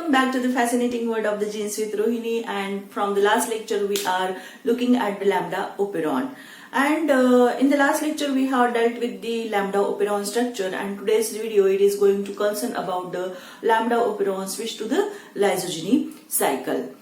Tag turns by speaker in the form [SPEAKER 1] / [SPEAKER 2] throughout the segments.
[SPEAKER 1] Welcome back to the fascinating world of the genes with Rohini, and from the last lecture we are looking at the lambda operon. And in the last lecture we have dealt with the lambda operon structure, and today's video it is going to concern about the lambda operon switch to the lysogeny cycle.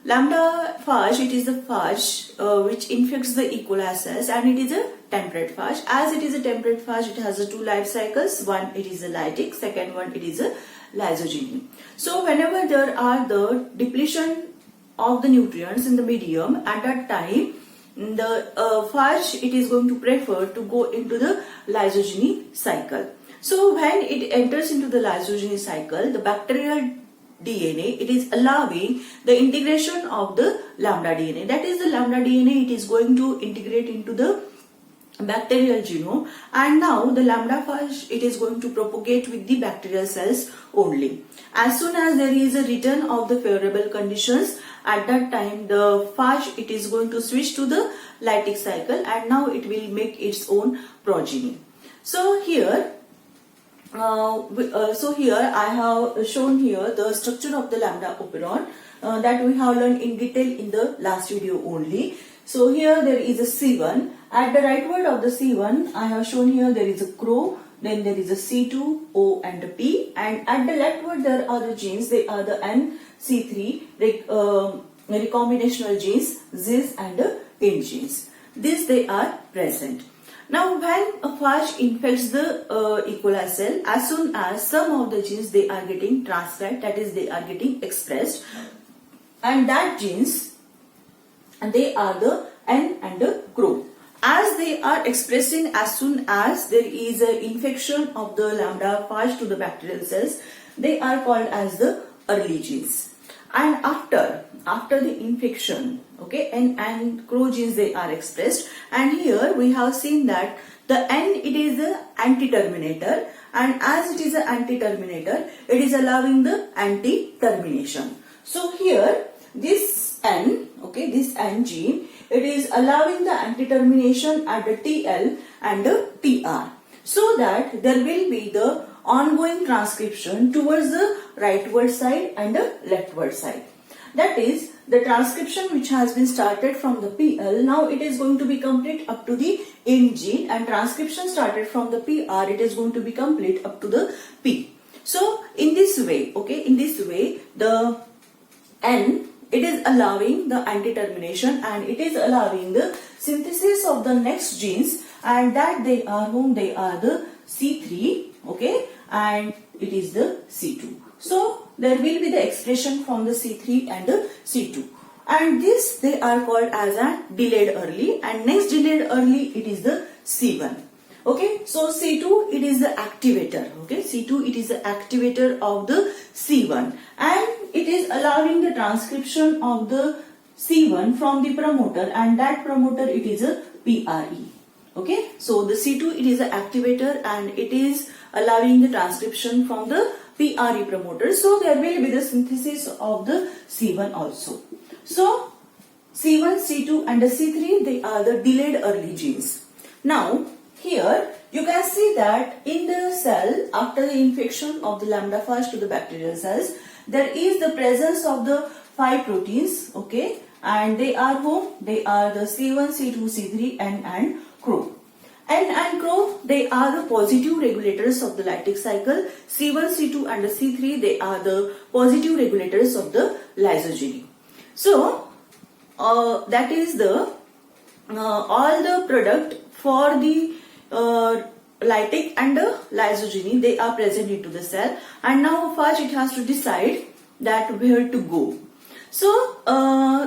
[SPEAKER 1] Lambda phage, it is the phage which infects the E. coli cells, and it is a temperate phage. As it is a temperate phage, it has two life cycles. One, it is a lytic, second one, it is a lysogeny. So whenever there are the depletion of the nutrients in the medium, at that time the phage it is going to prefer to go into the lysogeny cycle. So when it enters into the lysogeny cycle, the bacterial DNA, it is allowing the integration of the lambda DNA. That is, the lambda DNA, it is going to integrate into the bacterial genome, and now the lambda phage it is going to propagate with the bacterial cells only. As soon as there is a return of the favorable conditions, at that time the phage it is going to switch to the lytic cycle, and now it will make its own progeny. So here I have shown here the structure of the lambda operon that we have learned in detail in the last video only. So here there is a C1. At the rightward of the C1, I have shown here there is a crow, then there is a C2, O and a P, and at the leftward there are the genes, they are the N, C3, recombinational genes, ZIS and IN genes. These they are present. Now when a phage infects the E. coli cell, as soon as some of the genes they are getting transcribed, that is they are getting expressed, and that genes, and they are the N and the CRO. As they are expressing as soon as there is an infection of the lambda phage to the bacterial cells, they are called as the early genes. And after the infection, okay, N and CRO genes they are expressed, and here we have seen that the N it is the anti-terminator, and as it is an anti-terminator, it is allowing the anti-termination. So here this N, okay, this N gene, it is allowing the anti-termination at the TL and the TR, so that there will be the ongoing transcription towards the rightward side and the leftward side. That is, the transcription which has been started from the PL, now it is going to be complete up to the IN gene, and transcription started from the PR, it is going to be complete up to the P. So in this way, okay, in this way the N it is allowing the anti-termination, and it is allowing the synthesis of the next genes, and that they are whom they are the C3, okay, and it is the C2. So there will be the expression from the C3 and the C2, and this they are called as a delayed early, and next delayed early it is the C1. Okay, so C2 it is the activator, okay, C2 it is the activator of the C1, and it is allowing the transcription of the C1 from the promoter, and that promoter it is a PRE. Okay, so the C2 it is the activator, and it is allowing the transcription from the PRE promoter, so there will be the synthesis of the C1 also. So C1, C2 and the C3 they are the delayed early genes. Now here you can see that in the cell, after the infection of the lambda phage to the bacterial cells, there is the presence of the 5 proteins, okay, and they are whom? They are the C1, C2, C3 and CRO. N and CRO, they are the positive regulators of the lytic cycle. C1, C2 and the C3, they are the positive regulators of the lysogeny. So that is the all the product for the lytic and the lysogeny they are present into the cell, and now phage it has to decide that where to go. So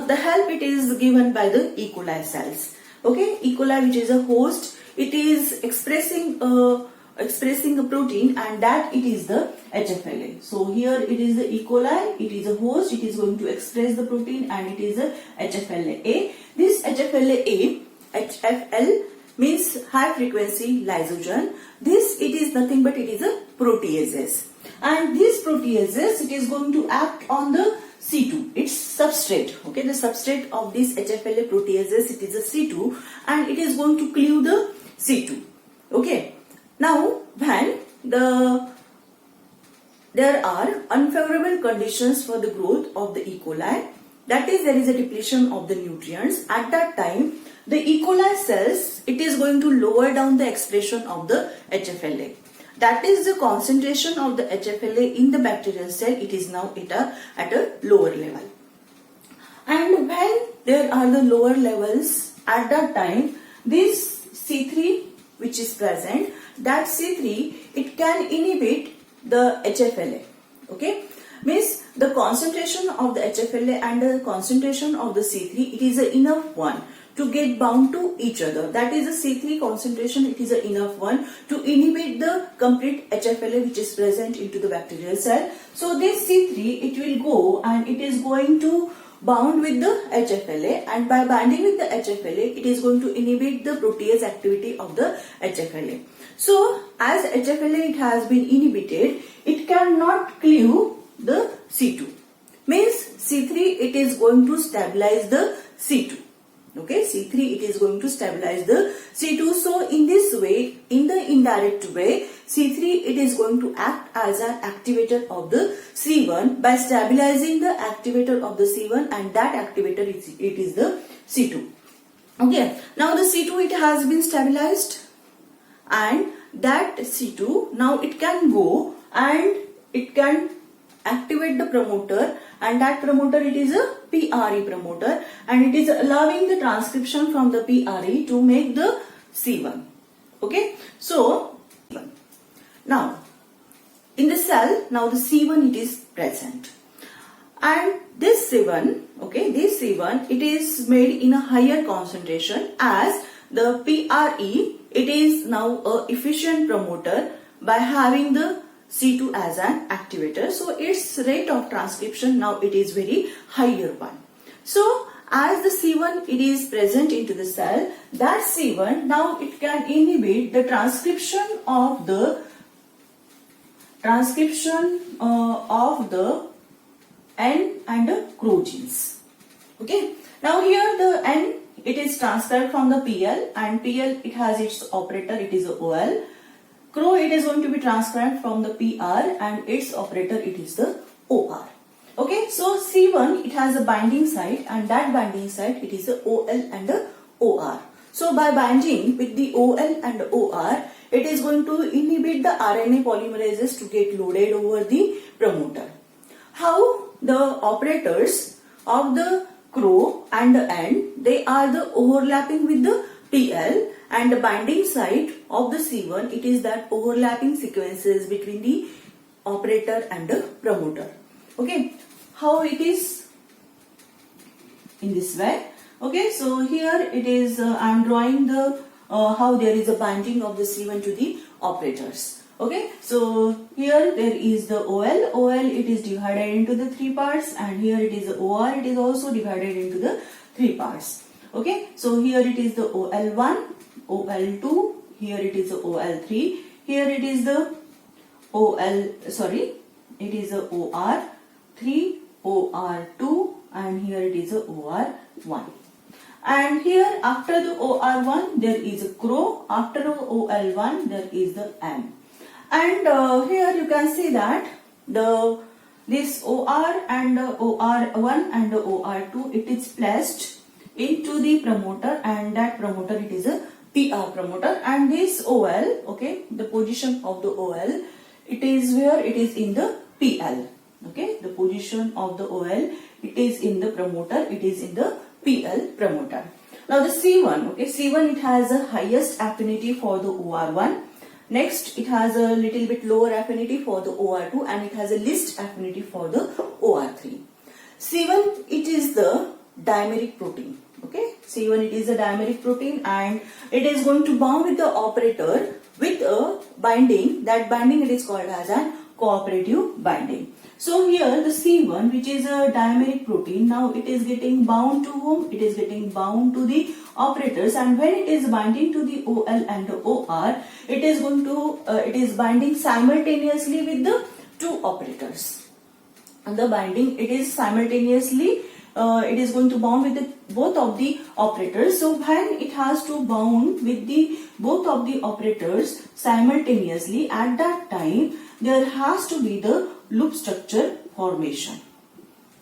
[SPEAKER 1] the help it is given by the E. coli cells. Okay, E. coli which is a host, it is expressing a protein, and that it is the HFLA. So here it is the E. coli, it is a host, it is going to express the protein, and it is a HFLA. This HFLA, HFL means high frequency lysogen. This it is nothing but it is a proteases, and this proteases it is going to act on the C2, its substrate, okay, the substrate of this HFLA proteases it is a C2, and it is going to cleave the C2. Okay, now when the there are unfavorable conditions for the growth of the E. coli. That is, there is a depletion of the nutrients. At that time, the E. coli cells, it is going to lower down the expression of the HFLA. That is the concentration of the HFLA in the bacterial cell. It is now at a lower level. And when there are the lower levels, at that time, this C3 which is present, that C3, it can inhibit the HFLA. Okay, means the concentration of the HFLA and the concentration of the C3, it is enough one to get bound to each other. That is the C3 concentration, it is enough one to inhibit the complete HFLA which is present into the bacterial cell. So this C3, it will go and it is going to bound with the HFLA, and by binding with the HFLA, it is going to inhibit the protease activity of the HFLA. So as HFLA it has been inhibited, it cannot cleave the C2. Means C3 it is going to stabilize the C2. Okay, C3 it is going to stabilize the C2. So in this way, in the indirect way, C3 it is going to act as an activator of the C1 by stabilizing the activator of the C1, and that activator it is the C2. Okay, now the C2 it has been stabilized, and that C2 now it can go and it can activate the promoter, and that promoter it is a PRE promoter, and it is allowing the transcription from the PRE to make the C1. Okay, so now in the cell, now the C1 it is present, and this C1, okay, this C1 it is made in a higher concentration, as the PRE it is now a efficient promoter by having the C2 as an activator. So its rate of transcription now it is very higher one. So as the C1 it is present into the cell, that C1 now it can inhibit the transcription of the N and the CRO genes. Okay. Now here the N it is transcribed from the PL, and PL it has its operator, it is a OL. CRO it is going to be transcribed from the PR, and its operator it is the OR. Okay, so C1 it has a binding site, and that binding site it is the OL and the OR. So by binding with the OL and OR, it is going to inhibit the RNA polymerases to get loaded over the promoter. How the operators of the CRO and the N, they are the overlapping with the PL, and the binding site of the C1, it is that overlapping sequences between the operator and the promoter. Okay, how it is in this way. Okay, so here it is, I am drawing the how there is a binding of the C1 to the operators. Okay, so here there is the OL it is divided into the 3 parts, and here it is the OR, it is also divided into the 3 parts. Okay, so here it is the OL1, OL2, here it is the OL3, here it is the it is the OR3, OR2, and here it is the OR1. And here after the OR1 there is a CRO, after the OL1 there is the M. And here you can see that this OR and OR1 and the OR2 it is placed into the promoter, and that promoter it is a PR promoter, and this OL, okay, the position of the OL, it is where it is in the PL. Okay, the position of the OL, it is in the promoter, it is in the PL promoter. Now the C1, okay, C1 it has the highest affinity for the OR1. Next, it has a little bit lower affinity for the OR2, and it has a least affinity for the OR3. C1 it is the dimeric protein. Okay, C1 it is a dimeric protein, and it is going to bond with the operator with a binding. That binding it is called as a cooperative binding. So here the C1, which is a dimeric protein, now it is getting bound to whom? It is getting bound to the operators, and when it is binding to the OL and the OR, it is going to it is binding simultaneously with the 2 operators. And the binding it is simultaneously it is going to bound with the both of the operators. So when it has to bound with the both of the operators simultaneously, at that time there has to be the loop structure formation.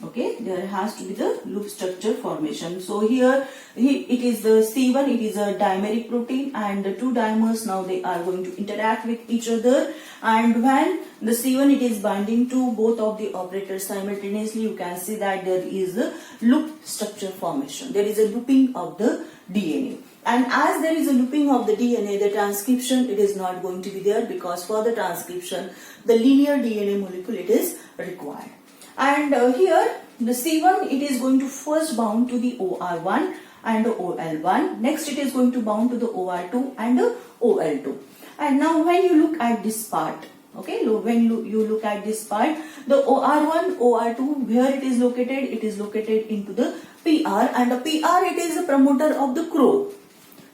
[SPEAKER 1] Okay, there has to be the loop structure formation. So here it is the C1, it is a dimeric protein, and the two dimers now they are going to interact with each other, and when the C1 it is binding to both of the operators simultaneously, you can see that there is a loop structure formation. There is a looping of the DNA. And as there is a looping of the DNA, the transcription it is not going to be there, because for the transcription the linear DNA molecule it is required. And here the C1 it is going to first bound to the OR1 and the OL1. Next it is going to bound to the OR2 and the OL2. And now when you look at this part, okay, when you look at this part, the OR1, OR2, where it is located? It is located into the PR, and the PR it is a promoter of the CRO.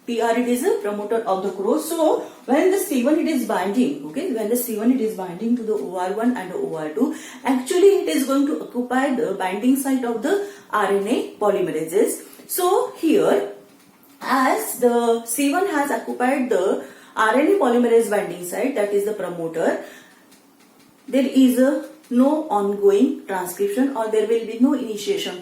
[SPEAKER 1] PR it is a promoter of the CRO. So when the C1 it is binding, okay, when the C1 it is binding to the OR1 and the OR2, actually it is going to occupy the binding site of the RNA polymerases. So here, as the C1 has occupied the RNA polymerase binding site, that is the promoter, there is no ongoing transcription, or there will be no initiation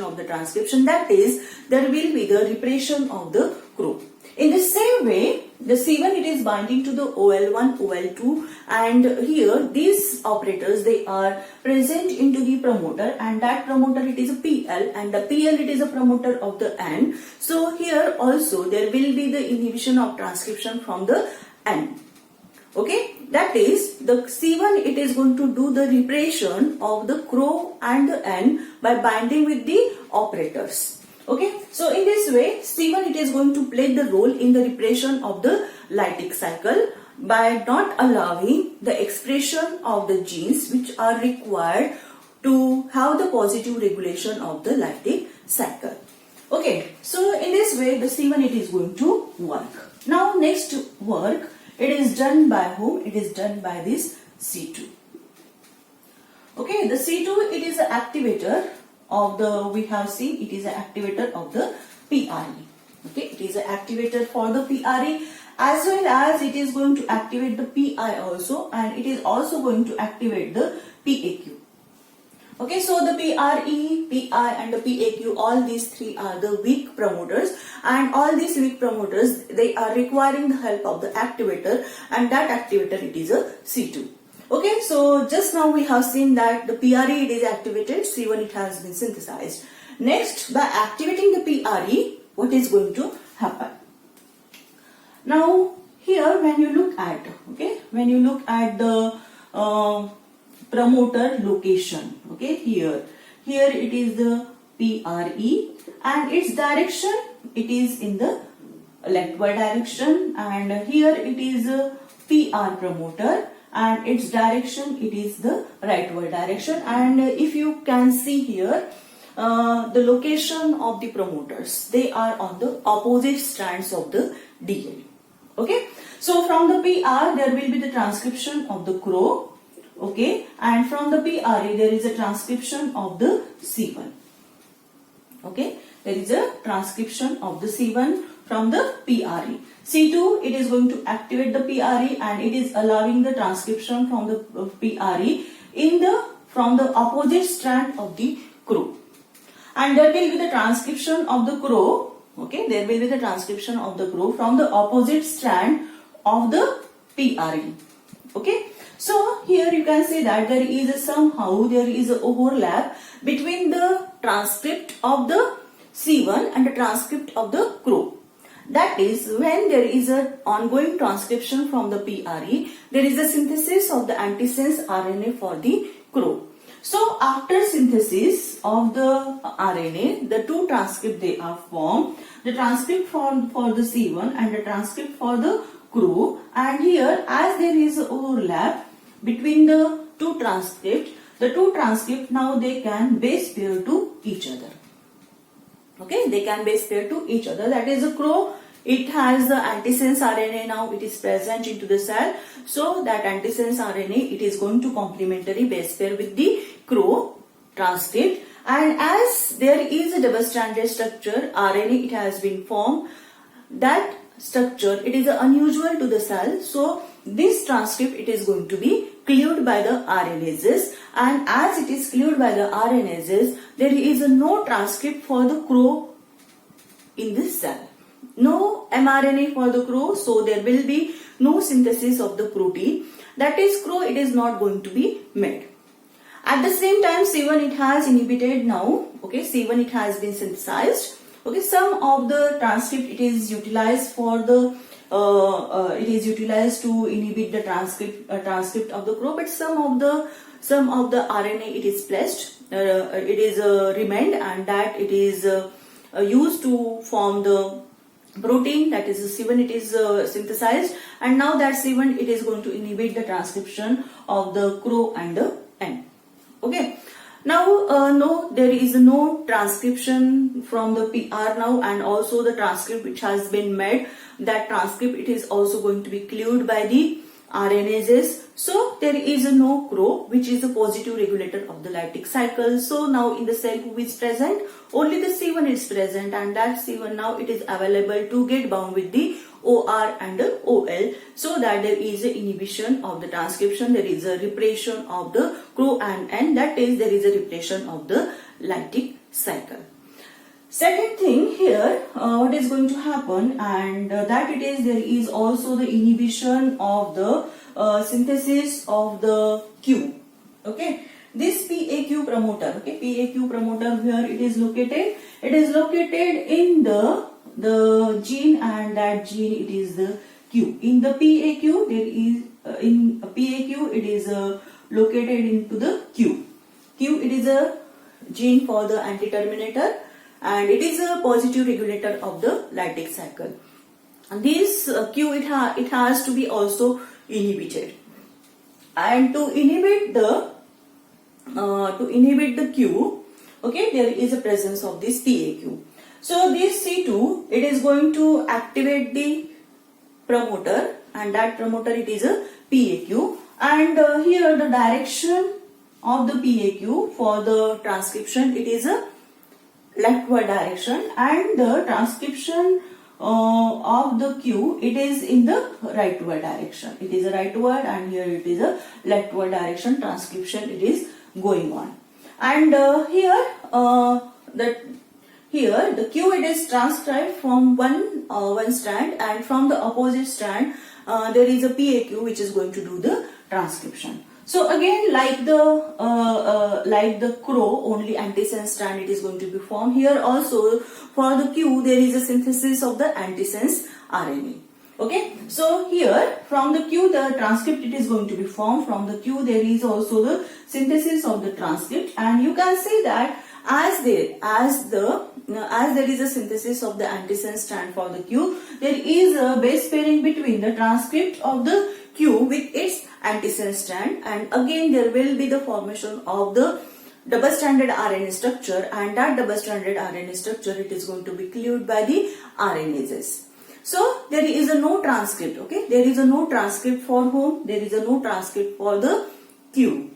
[SPEAKER 1] of the transcription. That is, there will be the repression of the CRO. In the same way, the C1 it is binding to the OL1, OL2, and here these operators they are present into the promoter, and that promoter it is a PL, and the PL it is a promoter of the N. So here also there will be the inhibition of transcription from the N. Okay, that is, the C1 it is going to do the repression of the CRO and the N by binding with the operators. Okay, so in this way C1 it is going to play the role in the repression of the lytic cycle by not allowing the expression of the genes which are required to have the positive regulation of the lytic cycle. Okay, so in this way the C1 it is going to work. Now next work, it is done by whom? It is done by this C2. Okay, the C2 it is an activator of the, we have seen it is an activator of the PRE. Okay, it is an activator for the PRE, as well as it is going to activate the PI also, and it is also going to activate the PAQ. Okay, so the PRE, PI and the PAQ, all these three are the weak promoters, and all these weak promoters they are requiring the help of the activator, and that activator it is a C2. Okay, so just now we have seen that the PRE it is activated, C1 it has been synthesized. Next, by activating the PRE, what is going to happen? Now here when you look at, okay, when you look at the promoter location, okay, here it is the PRE, and its direction it is in the leftward direction, and here it is a PR promoter, and its direction it is the rightward direction. And if you can see here, the location of the promoters, they are on the opposite strands of the DNA. Okay, so from the PR there will be the transcription of the CRO. Okay, and from the PRE there is a transcription of the C1. Okay, there is a transcription of the C1 from the PRE. C2 it is going to activate the PRE, and it is allowing the transcription from the PRE from the opposite strand of the CRO. And there will be the transcription of the CRO. Okay, there will be the transcription of the CRO from the opposite strand of the PRE. Okay. So here you can see that there is an overlap between the transcript of the C1 and the transcript of the CRO. That is, when there is an ongoing transcription from the PRE, there is a synthesis of the antisense RNA for the CRO. So after synthesis of the RNA, the two transcripts they are formed, the transcript for the C1 and the transcript for the CRO, and here as there is an overlap between the two transcripts now they can base pair to each other. Okay, they can base pair to each other. That is, the CRO, it has the antisense RNA now, it is present into the cell. So that antisense RNA, it is going to complementary base pair with the CRO transcript. And as there is a double stranded structure, RNA it has been formed, that structure it is unusual to the cell. So this transcript it is going to be cleared by the RNases, and as it is cleared by the RNases, there is no transcript for the crow in this cell. No mRNA for the crow, so there will be no synthesis of the protein. That is, crow it is not going to be made. At the same time, C1 it has inhibited now. Okay, C1 it has been synthesized. Okay, some of the transcript it is utilized for the it is utilized to inhibit the transcript of the crow, but some of the RNA it is placed, it is remained, and that it is used to form the protein, that is C1 it is synthesized, and now that C1 it is going to inhibit the transcription of the crow and the N. Okay. Now, no, there is no transcription from the PR now, and also the transcript which has been made, that transcript it is also going to be cleared by the RNases. So there is no crow, which is a positive regulator of the lytic cycle. So now in the cell who is present, only the C1 is present, and that C1 now it is available to get bound with the OR and the OL, so that there is a inhibition of the transcription, there is a repression of the crow and N, that is there is a repression of the lytic cycle. Second thing here, what is going to happen, and that it is there is also the inhibition of the synthesis of the Q. Okay, this PAQ promoter, okay, PAQ promoter, where it is located? It is located in the gene, and that gene it is the Q. In the PAQ there is in PAQ it is located into the Q. Q it is a gene for the anti-terminator, and it is a positive regulator of the lytic cycle. And this Q it has to be also inhibited, and to inhibit the Q, okay, there is a presence of this PAQ. So this C2 it is going to activate the promoter, and that promoter it is a PAQ, and here the direction of the PAQ for the transcription it is a leftward direction, and the transcription of the Q it is in the rightward direction. It is a rightward, and here it is a leftward direction transcription it is going on. And here the Q it is transcribed from one strand, and from the opposite strand there is a PAQ which is going to do the transcription. So again, like the crow, only antisense strand it is going to be formed. Here also for the Q there is a synthesis of the antisense RNA. Okay, so here from the Q the transcript it is going to be formed. From the Q there is also the synthesis of the transcript, and you can see that as there is a synthesis of the antisense strand for the Q, there is a base pairing between the transcript of the Q with its antisense strand, and again there will be the formation of the double-stranded RNA structure, and that double-stranded RNA structure it is going to be cleared by the RNases. So there is a no transcript. Okay, there is a no transcript for whom? There is a no transcript for the Q.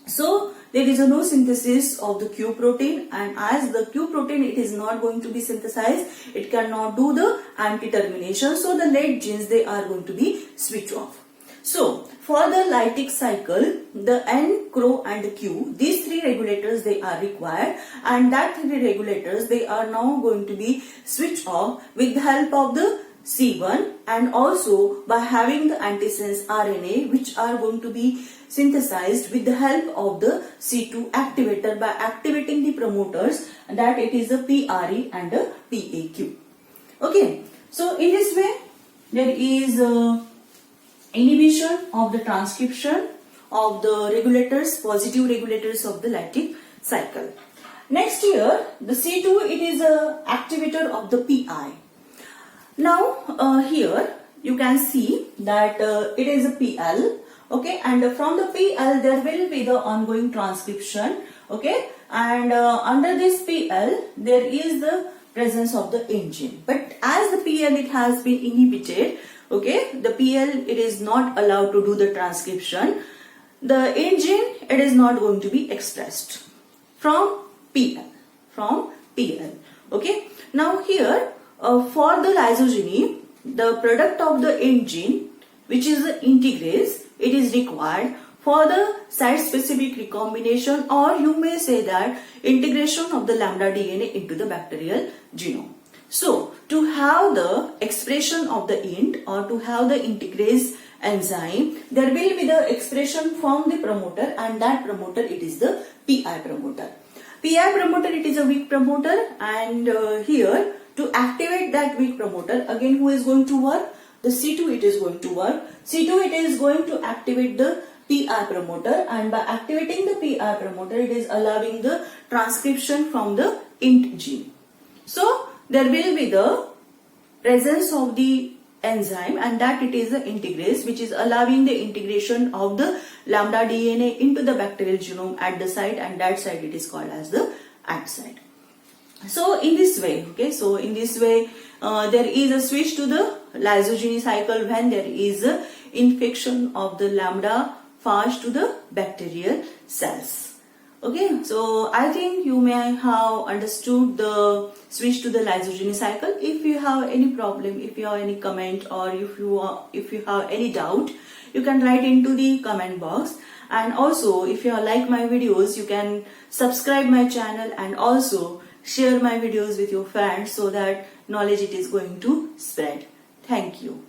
[SPEAKER 1] So there is a no synthesis of the Q protein, and as the Q protein it is not going to be synthesized, it cannot do the anti-termination, so the late genes they are going to be switched off. So for the lytic cycle, the N, crow and the Q, these three regulators they are required, and that three regulators they are now going to be switched off with the help of the C1, and also by having the antisense RNA which are going to be synthesized with the help of the C2 activator by activating the promoters, that it is a PRE and a PAQ. Okay, so in this way there is inhibition of the transcription of the regulators, positive regulators of the lytic cycle. Next here, the C2 it is a activator of the PI. Now here you can see that it is a PL, okay, and from the PL there will be the ongoing transcription, okay, and under this PL there is the presence of the engine, but as the PL it has been inhibited, okay, the PL it is not allowed to do the transcription, the engine it is not going to be expressed from PL, okay. Now here for the lysogeny, the product of the engine which is the integrase, it is required for the site-specific recombination, or you may say that integration of the lambda DNA into the bacterial genome. So, to have the expression of the INT or to have the integrase enzyme, there will be the expression from the promoter, and that promoter, it is the PI promoter. PI promoter, it is a weak promoter, and here to activate that weak promoter, again who is going to work? The C2 it is going to work. C2 it is going to activate the PI promoter, and by activating the PI promoter, it is allowing the transcription from the INT gene. So, there will be the presence of the enzyme, and that it is the integrase, which is allowing the integration of the lambda DNA into the bacterial genome at the site, and that site it is called as the ACT site. So in this way, there is a switch to the lysogeny cycle when there is a infection of the lambda phage to the bacterial cells. Okay, so I think you may have understood the switch to the lysogeny cycle. If you have any problem, if you have any comment, or if you have any doubt, you can write into the comment box. And also, if you like my videos, you can subscribe my channel and also share my videos with your friends so that knowledge it is going to spread. Thank you.